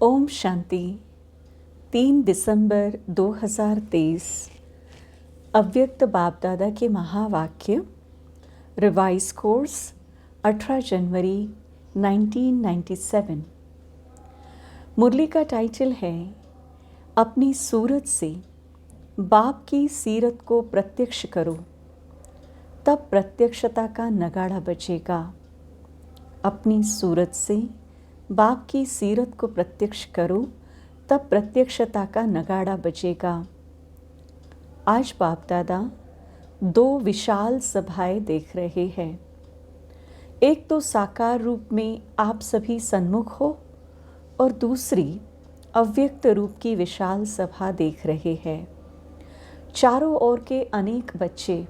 ओम शांति। 3 दिसंबर 2023 अव्यक्त बाप दादा के महावाक्य। रिवाइज कोर्स 18 जनवरी 1997। मुरली का टाइटल है अपनी सूरत से बाप की सीरत को प्रत्यक्ष करो, तब प्रत्यक्षता का नगाड़ा बजेगा। अपनी सूरत से बाप की सीरत को प्रत्यक्ष करो, तब प्रत्यक्षता का नगाड़ा बजेगा। आज बाप दादा 2 विशाल सभाएं देख रहे हैं। एक तो साकार रूप में आप सभी सन्मुख हो और दूसरी अव्यक्त रूप की विशाल सभा देख रहे हैं। चारों ओर के अनेक बच्चे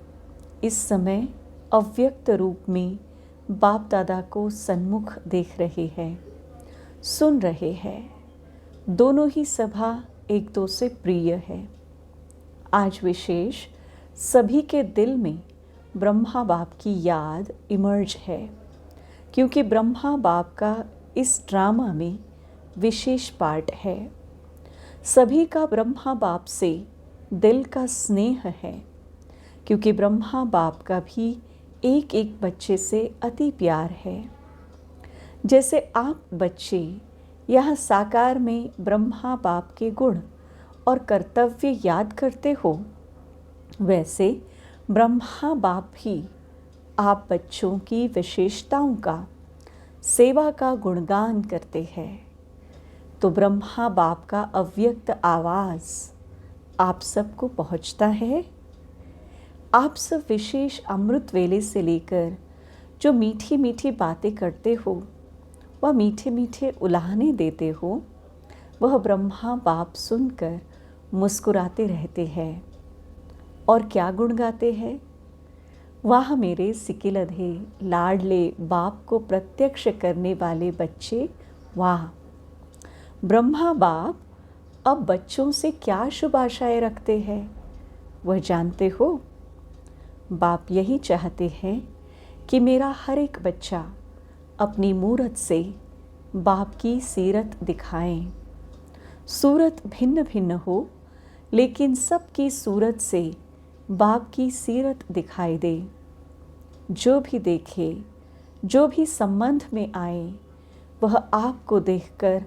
इस समय अव्यक्त रूप में बाप दादा को सन्मुख देख रहे हैं, सुन रहे हैं। दोनों ही सभा एक दो से प्रिय है। आज विशेष सभी के दिल में ब्रह्मा बाप की याद इमर्ज है, क्योंकि ब्रह्मा बाप का इस ड्रामा में विशेष पार्ट है। सभी का ब्रह्मा बाप से दिल का स्नेह है, क्योंकि ब्रह्मा बाप का भी एक एक बच्चे से अति प्यार है। जैसे आप बच्चे यहाँ साकार में ब्रह्मा बाप के गुण और कर्तव्य याद करते हो, वैसे ब्रह्मा बाप भी आप बच्चों की विशेषताओं का, सेवा का गुणगान करते हैं। तो ब्रह्मा बाप का अव्यक्त आवाज़ आप सबको पहुँचता है। आप सब विशेष अमृत वेले से लेकर जो मीठी मीठी बातें करते हो, वह मीठे मीठे उलाहने देते हो, वह ब्रह्मा बाप सुनकर मुस्कुराते रहते हैं। और क्या गुण गाते हैं? वाह मेरे सिकिलधे लाडले बाप को प्रत्यक्ष करने वाले बच्चे, वाह। ब्रह्मा बाप अब बच्चों से क्या शुभ आशाएं रखते हैं, वह जानते हो? बाप यही चाहते हैं कि मेरा हर एक बच्चा अपनी मूरत से बाप की सीरत दिखाएं। सूरत भिन्न भिन्न हो, लेकिन सबकी सूरत से बाप की सीरत दिखाई दे। जो भी देखे, जो भी संबंध में आए, वह आपको देखकर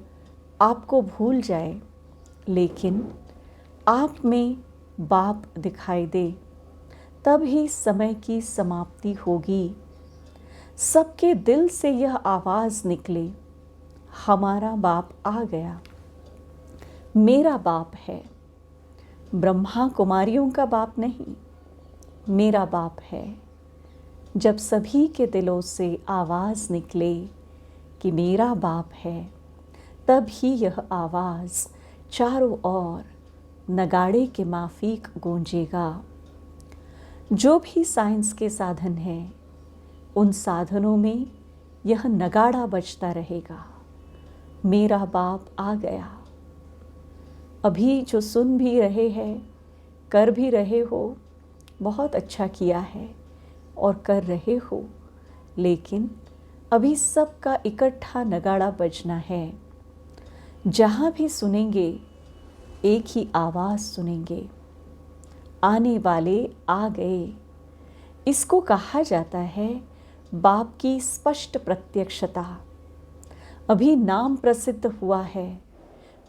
आपको भूल जाए, लेकिन आप में बाप दिखाई दे। तब ही समय की समाप्ति होगी। सबके दिल से यह आवाज़ निकले, हमारा बाप आ गया, मेरा बाप है। ब्रह्मा कुमारियों का बाप नहीं, मेरा बाप है। जब सभी के दिलों से आवाज़ निकले कि मेरा बाप है, तब ही यह आवाज़ चारों ओर नगाड़े के माफिक गूंजेगा। जो भी साइंस के साधन हैं, उन साधनों में यह नगाड़ा बजता रहेगा, मेरा बाप आ गया। अभी जो सुन भी रहे हैं, कर भी रहे हो, बहुत अच्छा किया है और कर रहे हो, लेकिन अभी सबका इकट्ठा नगाड़ा बजना है। जहाँ भी सुनेंगे एक ही आवाज़ सुनेंगे, आने वाले आ गए। इसको कहा जाता है बाप की स्पष्ट प्रत्यक्षता। अभी नाम प्रसिद्ध हुआ है,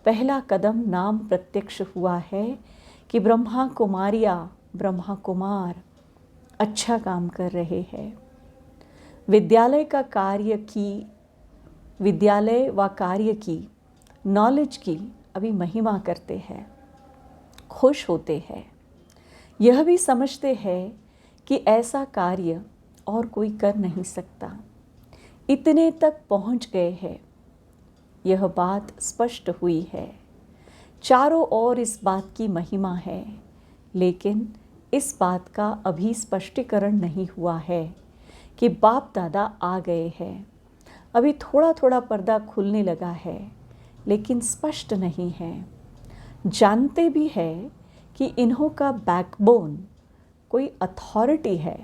पहला कदम नाम प्रत्यक्ष हुआ है कि ब्रह्मा कुमारियाँ, ब्रह्मा कुमार अच्छा काम कर रहे हैं। विद्यालय का कार्य की, विद्यालय व कार्य की, नॉलेज की अभी महिमा करते हैं, खुश होते हैं। यह भी समझते हैं कि ऐसा कार्य और कोई कर नहीं सकता, इतने तक पहुंच गए हैं। यह बात स्पष्ट हुई है, चारों ओर इस बात की महिमा है, लेकिन इस बात का अभी स्पष्टीकरण नहीं हुआ है कि बाप दादा आ गए हैं। अभी थोड़ा थोड़ा पर्दा खुलने लगा है, लेकिन स्पष्ट नहीं है। जानते भी है कि इन्हों का बैकबोन कोई अथॉरिटी है,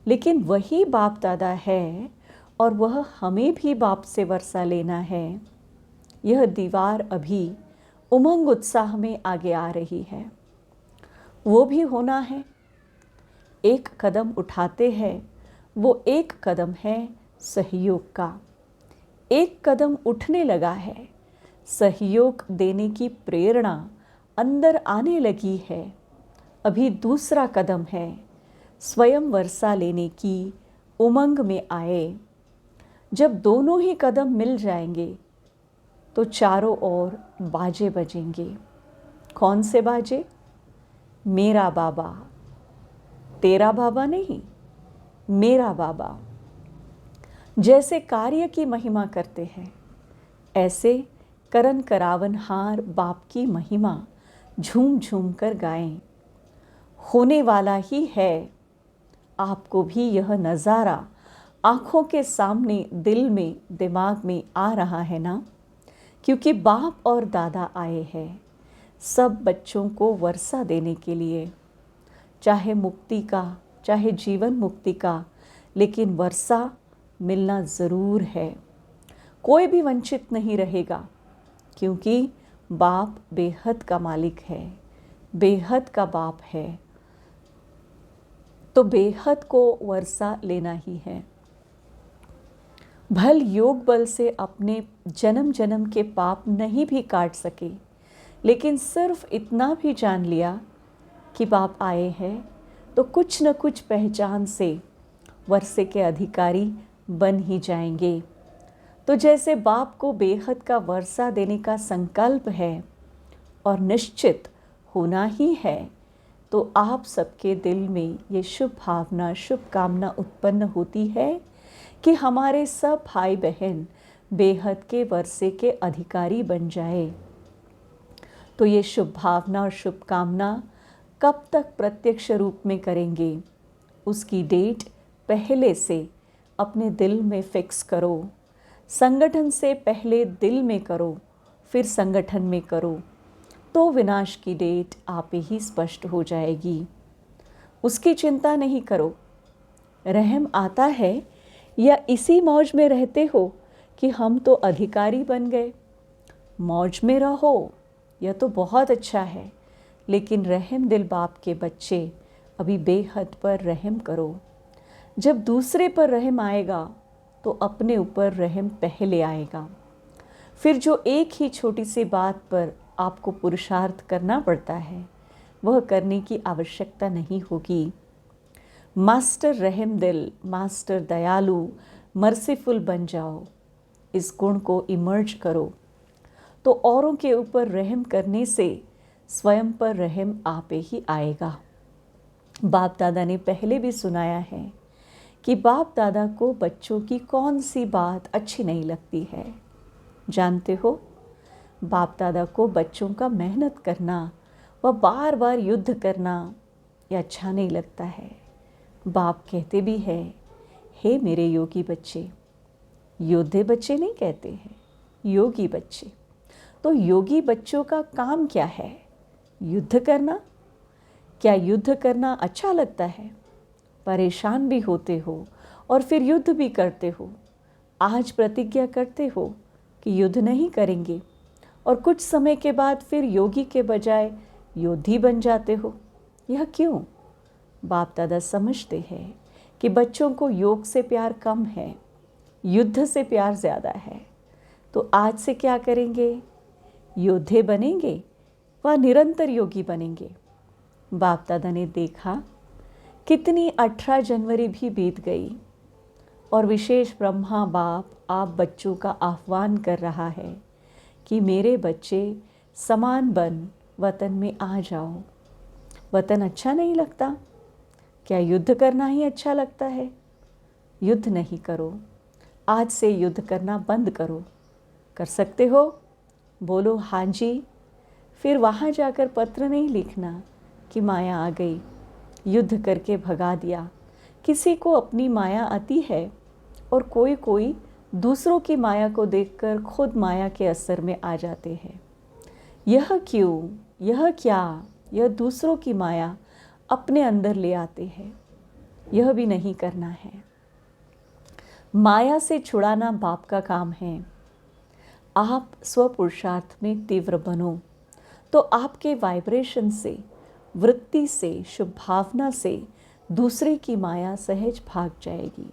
लेकिन वही बाप दादा है और वह हमें भी बाप से वर्षा लेना है। यह दीवार अभी उमंग उत्साह में आगे आ रही है। वो भी होना है। एक कदम उठाते हैं, वो एक कदम है सहयोग का। एक कदम उठने लगा है, सहयोग देने की प्रेरणा अंदर आने लगी है। अभी दूसरा कदम है, स्वयं वर्षा लेने की उमंग में आए। जब दोनों ही कदम मिल जाएंगे तो चारों ओर बाजे बजेंगे। कौन से बाजे? मेरा बाबा, तेरा बाबा नहीं, मेरा बाबा। जैसे कार्य की महिमा करते हैं, ऐसे करन करावन हार बाप की महिमा झूम झूम कर गाएं। होने वाला ही है। आपको भी यह नज़ारा आँखों के सामने, दिल में, दिमाग में आ रहा है ना? क्योंकि बाप और दादा आए हैं सब बच्चों को वर्षा देने के लिए, चाहे मुक्ति का, चाहे जीवन मुक्ति का, लेकिन वर्षा मिलना ज़रूर है। कोई भी वंचित नहीं रहेगा, क्योंकि बाप बेहद का मालिक है, बेहद का बाप है। तो बेहद को वर्षा लेना ही है। भल योग बल से अपने जन्म जन्म के पाप नहीं भी काट सके, लेकिन सिर्फ इतना भी जान लिया कि बाप आए हैं, तो कुछ न कुछ पहचान से वर्षे के अधिकारी बन ही जाएंगे। तो जैसे बाप को बेहद का वर्षा देने का संकल्प है और निश्चित होना ही है, तो आप सबके दिल में ये शुभ भावना, शुभ कामना उत्पन्न होती है कि हमारे सब भाई बहन बेहद के वर्षे के अधिकारी बन जाए। तो ये शुभ भावना और शुभ कामना कब तक प्रत्यक्ष रूप में करेंगे, उसकी डेट पहले से अपने दिल में फिक्स करो। संगठन से पहले दिल में करो, फिर संगठन में करो, तो विनाश की डेट आप ही स्पष्ट हो जाएगी। उसकी चिंता नहीं करो। रहम आता है या इसी मौज में रहते हो कि हम तो अधिकारी बन गए। मौज में रहो, यह तो बहुत अच्छा है, लेकिन रहम दिल बाप के बच्चे अभी बेहद पर रहम करो। जब दूसरे पर रहम आएगा तो अपने ऊपर रहम पहले आएगा। फिर जो एक ही छोटी सी बात पर आपको पुरुषार्थ करना पड़ता है, वह करने की आवश्यकता नहीं होगी। मास्टर रहम दिल, मास्टर दयालु, मर्सीफुल बन जाओ। इस गुण को इमर्ज करो, तो औरों के ऊपर रहम करने से स्वयं पर रहम आप ही आएगा। बाप दादा ने पहले भी सुनाया है कि बाप दादा को बच्चों की कौन सी बात अच्छी नहीं लगती है। जानते हो, बाप दादा को बच्चों का मेहनत करना व बार बार युद्ध करना ये अच्छा नहीं लगता है। बाप कहते भी है, हे मेरे योगी बच्चे। योद्धे बच्चे नहीं कहते हैं, योगी बच्चे। तो योगी बच्चों का काम क्या है? युद्ध करना। क्या युद्ध करना अच्छा लगता है? परेशान भी होते हो और फिर युद्ध भी करते हो। आज प्रतिज्ञा करते हो कि युद्ध नहीं करेंगे, और कुछ समय के बाद फिर योगी के बजाय योद्धी बन जाते हो। यह क्यों? बाप दादा समझते हैं कि बच्चों को योग से प्यार कम है, युद्ध से प्यार ज़्यादा है। तो आज से क्या करेंगे? योद्धे बनेंगे व निरंतर योगी बनेंगे। बाप दादा ने देखा कितनी 18 जनवरी भी बीत गई और विशेष ब्रह्मा बाप आप बच्चों का आह्वान कर रहा है कि मेरे बच्चे समान बन वतन में आ जाओ। वतन अच्छा नहीं लगता? क्या युद्ध करना ही अच्छा लगता है? युद्ध नहीं करो। आज से युद्ध करना बंद करो। कर सकते हो? बोलो हाँ जी। फिर वहाँ जाकर पत्र नहीं लिखना कि माया आ गई, युद्ध करके भगा दिया। किसी को अपनी माया आती है और कोई कोई दूसरों की माया को देखकर खुद माया के असर में आ जाते हैं। यह क्यों? यह क्या? यह दूसरों की माया अपने अंदर ले आते हैं। यह भी नहीं करना है। माया से छुड़ाना बाप का काम है। आप स्वपुरुषार्थ में तीव्र बनो तो आपके वाइब्रेशन से, वृत्ति से, शुभ भावना से दूसरे की माया सहज भाग जाएगी।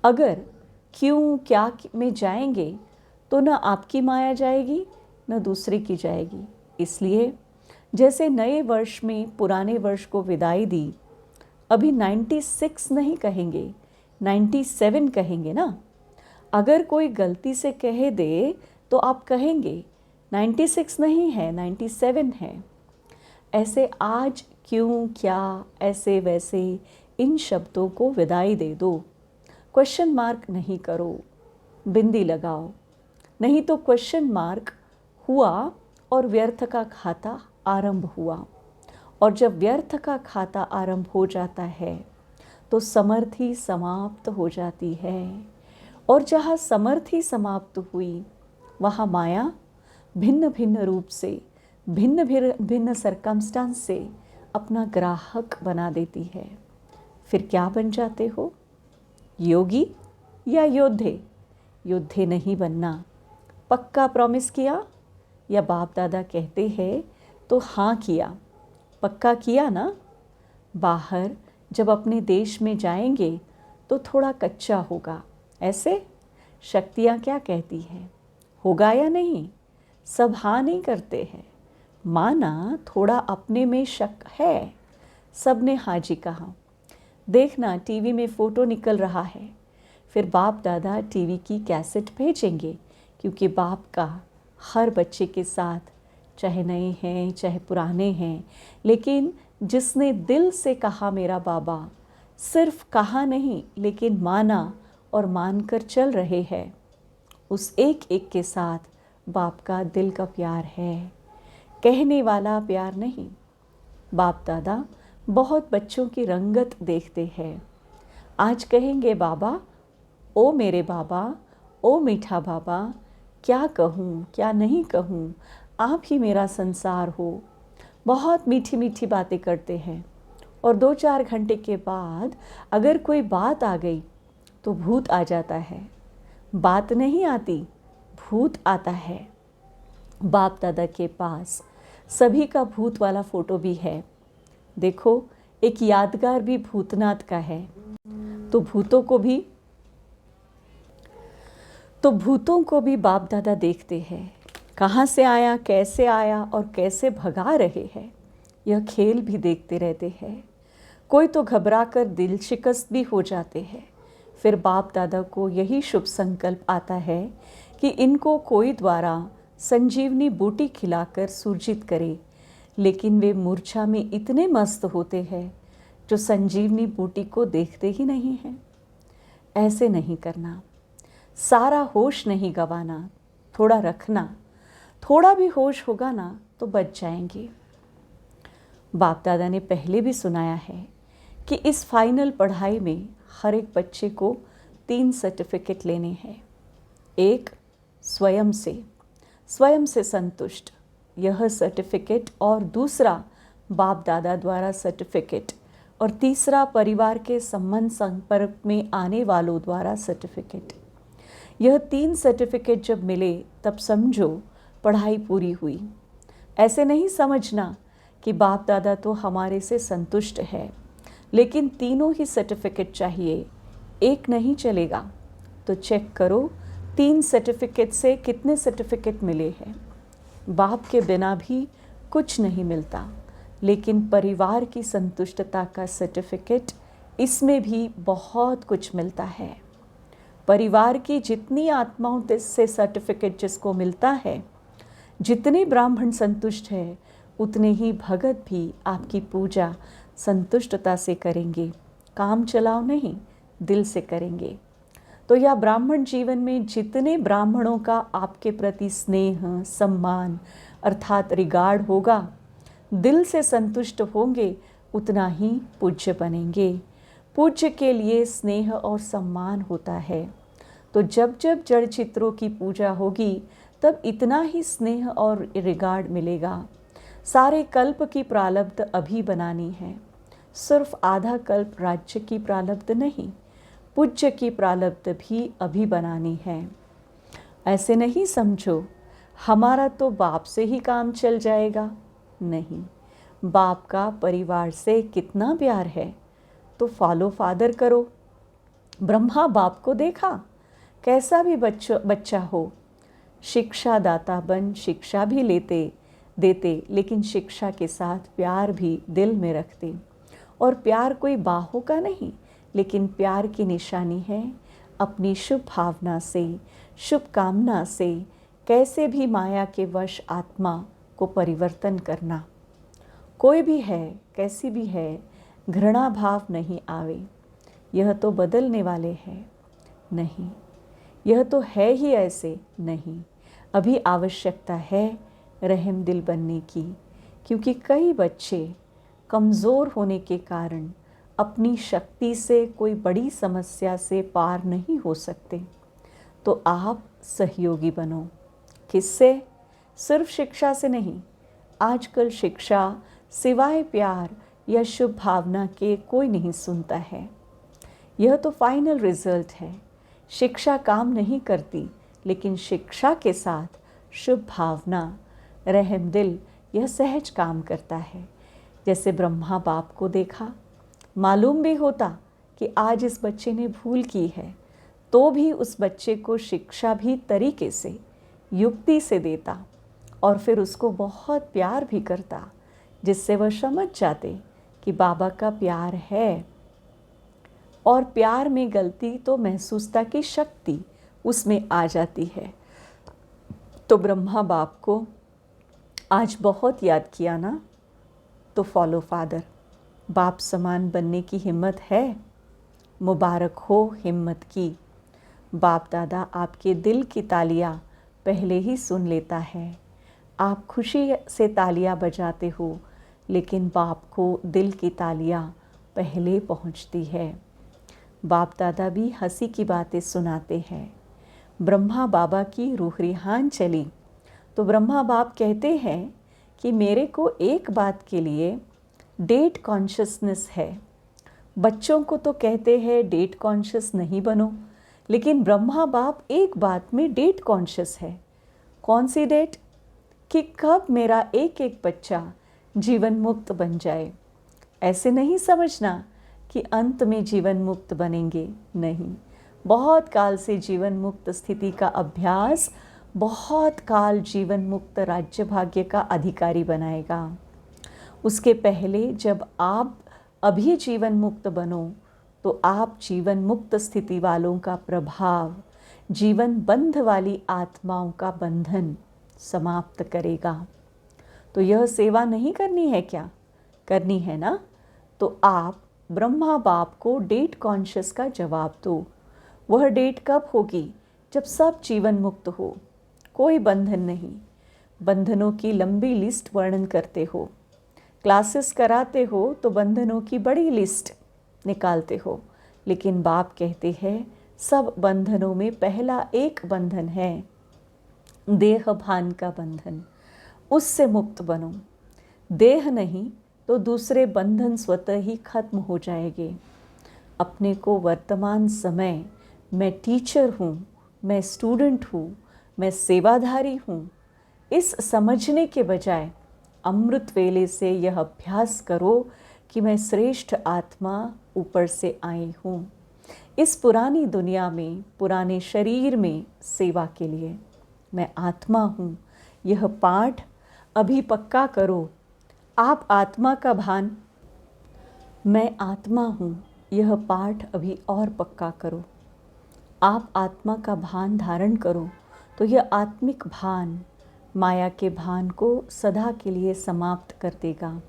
अगर क्यों क्या में जाएंगे तो न आपकी माया जाएगी न दूसरे की जाएगी। इसलिए जैसे नए वर्ष में पुराने वर्ष को विदाई दी, अभी 96 नहीं कहेंगे, 97 कहेंगे ना। अगर कोई गलती से कह दे तो आप कहेंगे 96 नहीं है, 97 है। ऐसे आज क्यों क्या ऐसे वैसे इन शब्दों को विदाई दे दो। क्वेश्चन मार्क नहीं करो, बिंदी लगाओ, नहीं तो क्वेश्चन मार्क हुआ और व्यर्थ का खाता आरंभ हुआ। और जब व्यर्थ का खाता आरंभ हो जाता है तो समर्थी समाप्त हो जाती है। और जहाँ समर्थी समाप्त हुई वहाँ माया भिन्न भिन्न रूप से, भिन्न भिन्न सरकमस्टांस से अपना ग्राहक बना देती है। फिर क्या बन जाते हो? योगी या योद्धे? योद्धे नहीं बनना। पक्का प्रॉमिस किया या बाप दादा कहते हैं तो हाँ किया, पक्का किया ना। बाहर जब अपने देश में जाएंगे तो थोड़ा कच्चा होगा। ऐसे शक्तियाँ क्या कहती हैं, होगा या नहीं? सब हाँ नहीं करते हैं। माना थोड़ा अपने में शक है, सब ने हाँ जी कहा। देखना टीवी में फ़ोटो निकल रहा है, फिर बाप दादा टीवी की कैसेट भेजेंगे, क्योंकि बाप का हर बच्चे के साथ, चाहे नए हैं चाहे पुराने हैं, लेकिन जिसने दिल से कहा मेरा बाबा, सिर्फ कहा नहीं लेकिन माना और मानकर चल रहे हैं, उस एक एक के साथ बाप का दिल का प्यार है, कहने वाला प्यार नहीं। बाप दादा बहुत बच्चों की रंगत देखते हैं। आज कहेंगे बाबा, ओ मेरे बाबा, ओ मीठा बाबा, क्या कहूँ क्या नहीं कहूँ, आप ही मेरा संसार हो। बहुत मीठी मीठी बातें करते हैं और 2-4 घंटे के बाद अगर कोई बात आ गई तो भूत आ जाता है। बात नहीं आती, भूत आता है। बाप दादा के पास सभी का भूत वाला फ़ोटो भी है। देखो एक यादगार भी भूतनाथ का है। तो भूतों को भी बाप दादा देखते हैं, कहाँ से आया, कैसे आया और कैसे भगा रहे हैं, यह खेल भी देखते रहते हैं। कोई तो घबरा कर दिल शिकस्त भी हो जाते हैं। फिर बाप दादा को यही शुभ संकल्प आता है कि इनको कोई द्वारा संजीवनी बूटी खिलाकर सूजित करे, लेकिन वे मूर्छा में इतने मस्त होते हैं जो संजीवनी बूटी को देखते ही नहीं हैं। ऐसे नहीं करना, सारा होश नहीं गंवाना, थोड़ा रखना। थोड़ा भी होश होगा ना तो बच जाएंगे। बाप दादा ने पहले भी सुनाया है कि इस फाइनल पढ़ाई में हर एक बच्चे को 3 सर्टिफिकेट लेने हैं। एक स्वयं से संतुष्ट, यह सर्टिफिकेट, और दूसरा बाप दादा द्वारा सर्टिफिकेट, और तीसरा परिवार के संबंध संपर्क में आने वालों द्वारा सर्टिफिकेट। यह 3 सर्टिफिकेट जब मिले तब समझो पढ़ाई पूरी हुई। ऐसे नहीं समझना कि बाप दादा तो हमारे से संतुष्ट है, लेकिन तीनों ही सर्टिफिकेट चाहिए, एक नहीं चलेगा। तो चेक करो 3 सर्टिफिकेट से कितने सर्टिफिकेट मिले हैं। बाप के बिना भी कुछ नहीं मिलता, लेकिन परिवार की संतुष्टता का सर्टिफिकेट, इसमें भी बहुत कुछ मिलता है। परिवार की जितनी आत्माओं से सर्टिफिकेट जिसको मिलता है, जितने ब्राह्मण संतुष्ट है, उतने ही भगत भी आपकी पूजा संतुष्टता से करेंगे। काम चलाओ नहीं, दिल से करेंगे। तो यह ब्राह्मण जीवन में जितने ब्राह्मणों का आपके प्रति स्नेह, सम्मान अर्थात रिगार्ड होगा, दिल से संतुष्ट होंगे, उतना ही पूज्य बनेंगे। पूज्य के लिए स्नेह और सम्मान होता है। तो जब जब जड़ चित्रों की पूजा होगी तब इतना ही स्नेह और रिगार्ड मिलेगा। सारे कल्प की प्रारब्ध अभी बनानी है, सिर्फ आधा कल्प राज्य की प्रारब्ध नहीं, पूज्य की प्रारब्ध भी अभी बनानी है। ऐसे नहीं समझो हमारा तो बाप से ही काम चल जाएगा। नहीं, बाप का परिवार से कितना प्यार है तो फॉलो फादर करो। ब्रह्मा बाप को देखा, कैसा भी बच्चा हो, शिक्षा दाता बन शिक्षा भी देते, लेकिन शिक्षा के साथ प्यार भी दिल में रखते। और प्यार कोई बाहों का नहीं, लेकिन प्यार की निशानी है अपनी शुभ भावना से, शुभ कामना से कैसे भी माया के वश आत्मा को परिवर्तन करना। कोई भी है, कैसी भी है, घृणा भाव नहीं आवे, यह तो बदलने वाले हैं, नहीं, यह तो है ही ऐसे, नहीं, अभी आवश्यकता है रहम दिल बनने की, क्योंकि कई बच्चे कमज़ोर होने के कारण अपनी शक्ति से कोई बड़ी समस्या से पार नहीं हो सकते। तो आप सहयोगी बनो। किससे? सिर्फ शिक्षा से नहीं। आजकल शिक्षा सिवाय प्यार या शुभ भावना के कोई नहीं सुनता है। यह तो फाइनल रिजल्ट है। शिक्षा काम नहीं करती, लेकिन शिक्षा के साथ शुभ भावना, रहम दिल, यह सहज काम करता है। जैसे ब्रह्मा बाप को देखा, मालूम भी होता कि आज इस बच्चे ने भूल की है, तो भी उस बच्चे को शिक्षा भी तरीके से, युक्ति से देता और फिर उसको बहुत प्यार भी करता, जिससे वह समझ जाते कि बाबा का प्यार है। और प्यार में गलती तो महसूसता की शक्ति उसमें आ जाती है। तो ब्रह्मा बाप को आज बहुत याद किया ना, तो फॉलो फादर। बाप समान बनने की हिम्मत है, मुबारक हो हिम्मत की। बाप दादा आपके दिल की तालियां पहले ही सुन लेता है। आप खुशी से तालियां बजाते हो, लेकिन बाप को दिल की तालियां पहले पहुंचती है। बाप दादा भी हंसी की बातें सुनाते हैं। ब्रह्मा बाबा की रूह रिहान चली तो ब्रह्मा बाप कहते हैं कि मेरे को एक बात के लिए डेट कॉन्शियसनेस है। बच्चों को तो कहते हैं डेट कॉन्शियस नहीं बनो, लेकिन ब्रह्मा बाप एक बात में डेट कॉन्शियस है। कौन सी डेट? कि कब मेरा एक एक बच्चा जीवन मुक्त बन जाए। ऐसे नहीं समझना कि अंत में जीवन मुक्त बनेंगे, नहीं। बहुत काल से जीवन मुक्त स्थिति का अभ्यास बहुत काल जीवन मुक्त राज्य भाग्य का अधिकारी बनाएगा। उसके पहले जब आप अभी जीवन मुक्त बनो, तो आप जीवन मुक्त स्थिति वालों का प्रभाव, जीवन बंध वाली आत्माओं का बंधन समाप्त करेगा। तो यह सेवा नहीं करनी है क्या? करनी है ना? तो आप ब्रह्मा बाप को डेट कॉन्शियस का जवाब दो। वह डेट कब होगी? जब सब जीवन मुक्त हो, कोई बंधन नहीं। बंधनों की लंबी लिस्ट वर्णन करते हो, क्लासेस कराते हो तो बंधनों की बड़ी लिस्ट निकालते हो, लेकिन बाप कहते हैं सब बंधनों में पहला एक बंधन है, देह भान का बंधन। उससे मुक्त बनो। देह नहीं तो दूसरे बंधन स्वतः ही खत्म हो जाएंगे। अपने को वर्तमान समय मैं टीचर हूँ, मैं स्टूडेंट हूँ, मैं सेवाधारी हूँ, इस समझने के बजाय अमृत वेले से यह अभ्यास करो कि मैं श्रेष्ठ आत्मा ऊपर से आई हूँ, इस पुरानी दुनिया में, पुराने शरीर में सेवा के लिए। मैं आत्मा हूँ, यह पाठ अभी पक्का करो। आप आत्मा का भान, मैं आत्मा हूँ, यह पाठ अभी और पक्का करो। आप आत्मा का भान धारण करो तो यह आत्मिक भान माया के भान को सदा के लिए समाप्त कर देगा।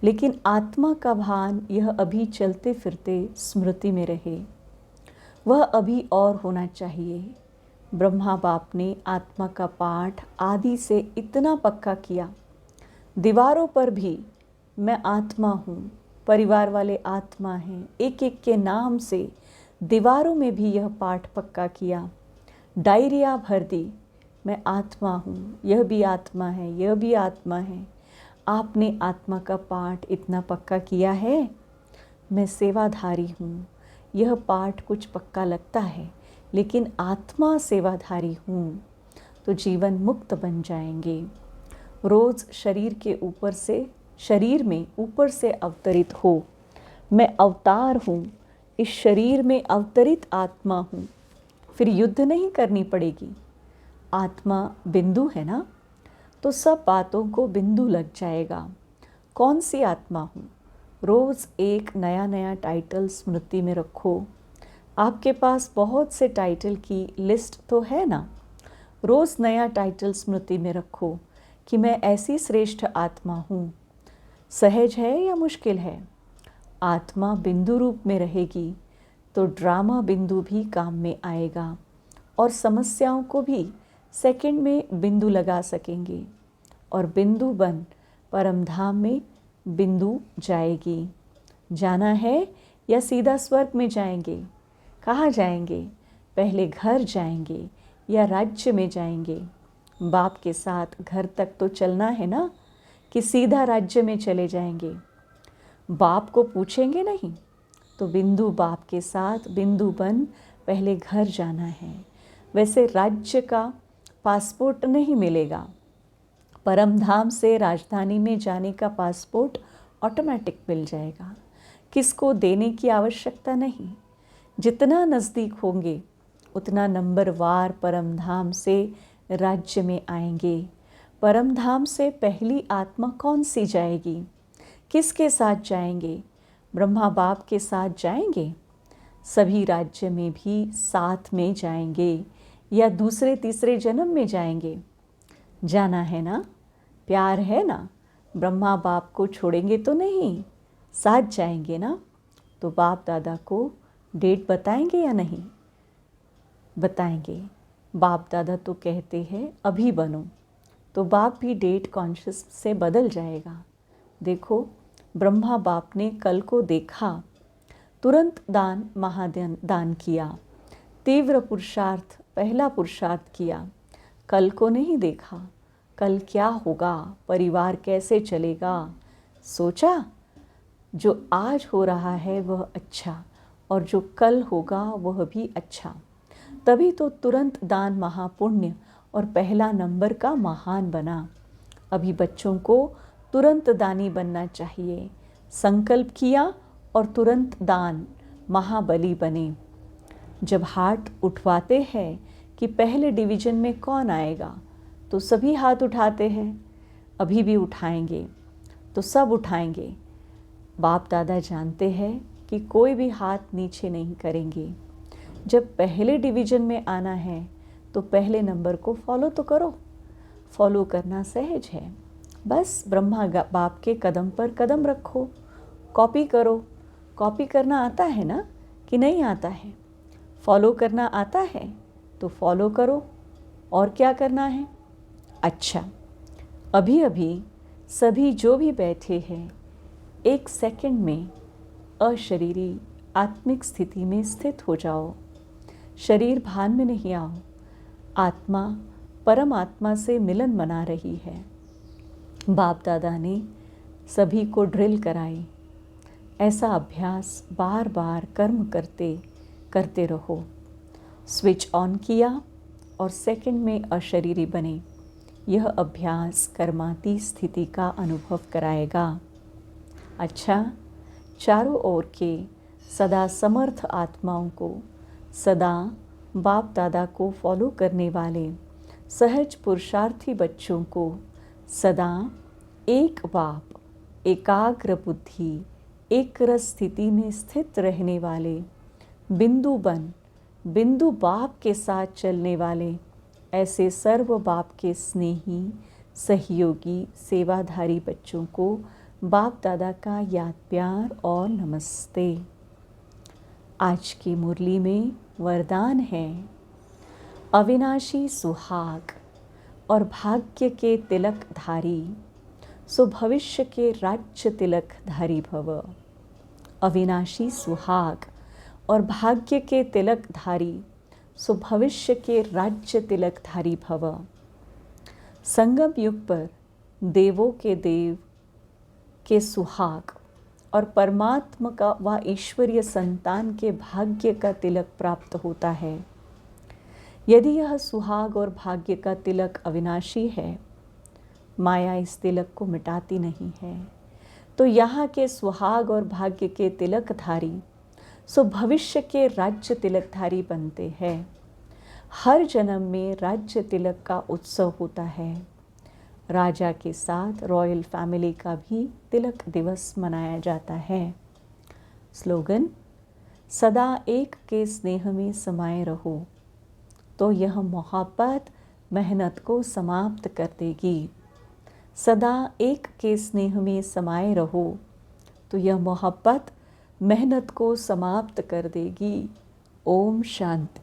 लेकिन आत्मा का भान यह अभी चलते फिरते स्मृति में रहे, वह अभी और होना चाहिए। ब्रह्मा बाप ने आत्मा का पाठ आदि से इतना पक्का किया, दीवारों पर भी मैं आत्मा हूँ, परिवार वाले आत्मा हैं, एक एक के नाम से दीवारों में भी यह पाठ पक्का किया। डायरिया भर दी, मैं आत्मा हूँ, यह भी आत्मा है, यह भी आत्मा है। आपने आत्मा का पाठ इतना पक्का किया है। मैं सेवाधारी हूँ, यह पाठ कुछ पक्का लगता है, लेकिन आत्मा सेवाधारी हूँ तो जीवन मुक्त बन जाएंगे। रोज़ शरीर में ऊपर से अवतरित हो, मैं अवतार हूँ, इस शरीर में अवतरित आत्मा हूँ। फिर युद्ध नहीं करनी पड़ेगी। आत्मा बिंदु है ना, तो सब बातों को बिंदु लग जाएगा। कौन सी आत्मा हूँ? रोज़ एक नया नया टाइटल स्मृति में रखो। आपके पास बहुत से टाइटल की लिस्ट तो है ना। रोज़ नया टाइटल स्मृति में रखो कि मैं ऐसी श्रेष्ठ आत्मा हूँ। सहज है या मुश्किल है? आत्मा बिंदु रूप में रहेगी तो ड्रामा बिंदु भी काम में आएगा और समस्याओं को भी सेकंड में बिंदु लगा सकेंगे और बिंदु बन परम धाम में बिंदु जाएगी। जाना है या सीधा स्वर्ग में जाएंगे? कहाँ जाएंगे? पहले घर जाएंगे या राज्य में जाएंगे? बाप के साथ घर तक तो चलना है ना, कि सीधा राज्य में चले जाएंगे? बाप को पूछेंगे नहीं, तो बिंदु बाप के साथ बिंदु बन पहले घर जाना है। वैसे राज्य का पासपोर्ट नहीं मिलेगा। परम धाम से राजधानी में जाने का पासपोर्ट ऑटोमेटिक मिल जाएगा। किसको देने की आवश्यकता नहीं। जितना नज़दीक होंगे उतना नंबरवार परम धाम से राज्य में आएंगे। परम धाम से पहली आत्मा कौन सी जाएगी? किसके साथ जाएंगे? ब्रह्मा बाप के साथ जाएंगे? सभी राज्य में भी साथ में जाएंगे या दूसरे तीसरे जन्म में जाएंगे? जाना है ना, प्यार है ना, ब्रह्मा बाप को छोड़ेंगे तो नहीं, साथ जाएंगे ना। तो बाप दादा को डेट बताएंगे या नहीं? बताएंगे। बाप दादा तो कहते हैं अभी बनो, तो बाप भी डेट कॉन्शियस से बदल जाएगा। देखो, ब्रह्मा बाप ने कल को देखा, तुरंत दान महादान किया, तीव्र पुरुषार्थ पहला पुरुषार्थ किया। कल को नहीं देखा, कल क्या होगा, परिवार कैसे चलेगा, सोचा जो आज हो रहा है वह अच्छा और जो कल होगा वह भी अच्छा। तभी तो तुरंत दान महापुण्य और पहला नंबर का महान बना। अभी बच्चों को तुरंत दानी बनना चाहिए। संकल्प किया और तुरंत दान महाबली बने। जब हाथ उठवाते हैं कि पहले डिवीज़न में कौन आएगा, तो सभी हाथ उठाते हैं। अभी भी उठाएंगे तो सब उठाएंगे। बाप दादा जानते हैं कि कोई भी हाथ नीचे नहीं करेंगे। जब पहले डिवीज़न में आना है तो पहले नंबर को फॉलो तो करो। फॉलो करना सहज है, बस ब्रह्मा बाप के कदम पर कदम रखो, कॉपी करो। कॉपी करना आता है ना कि नहीं आता है? फॉलो करना आता है तो फॉलो करो। और क्या करना है? अच्छा, अभी अभी सभी जो भी बैठे हैं, एक सेकंड में अशरीरी आत्मिक स्थिति में स्थित हो जाओ। शरीर भान में नहीं आओ। आत्मा परमात्मा से मिलन मना रही है। बाप दादा ने सभी को ड्रिल कराई। ऐसा अभ्यास बार बार कर्म करते करते रहो। स्विच ऑन किया और सेकंड में अशरीरी बने। यह अभ्यास कर्माती स्थिति का अनुभव कराएगा। अच्छा, चारों ओर के सदा समर्थ आत्माओं को, सदा बाप दादा को फॉलो करने वाले सहज पुरुषार्थी बच्चों को, सदा एक बाप, एकाग्र बुद्धि, एक रस स्थिति में स्थित रहने वाले, बिंदु बन बिंदु बाप के साथ चलने वाले ऐसे सर्व बाप के स्नेही, सहयोगी, सेवाधारी बच्चों को बाप दादा का याद प्यार और नमस्ते। आज की मुरली में वरदान है, अविनाशी सुहाग और भाग्य के तिलक धारी, सो भविष्य के राज्य तिलक धारी भव। अविनाशी सुहाग और भाग्य के तिलक धारी, सो भविष्य के राज्य तिलक धारी भव। संगम युग पर देवों के देव के सुहाग और परमात्मा का व ईश्वरीय संतान के भाग्य का तिलक प्राप्त होता है। यदि यह सुहाग और भाग्य का तिलक अविनाशी है, माया इस तिलक को मिटाती नहीं है, तो यहाँ के सुहाग और भाग्य के तिलकधारी सो भविष्य के राज्य तिलकधारी बनते हैं। हर जन्म में राज्य तिलक का उत्सव होता है। राजा के साथ रॉयल फैमिली का भी तिलक दिवस मनाया जाता है। स्लोगन, सदा एक के स्नेह में समाये रहो, तो यह मोहब्बत मेहनत को समाप्त कर देगी। सदा एक के स्नेह में समाये रहो, तो यह मोहब्बत मेहनत को समाप्त कर देगी। ओम शांति।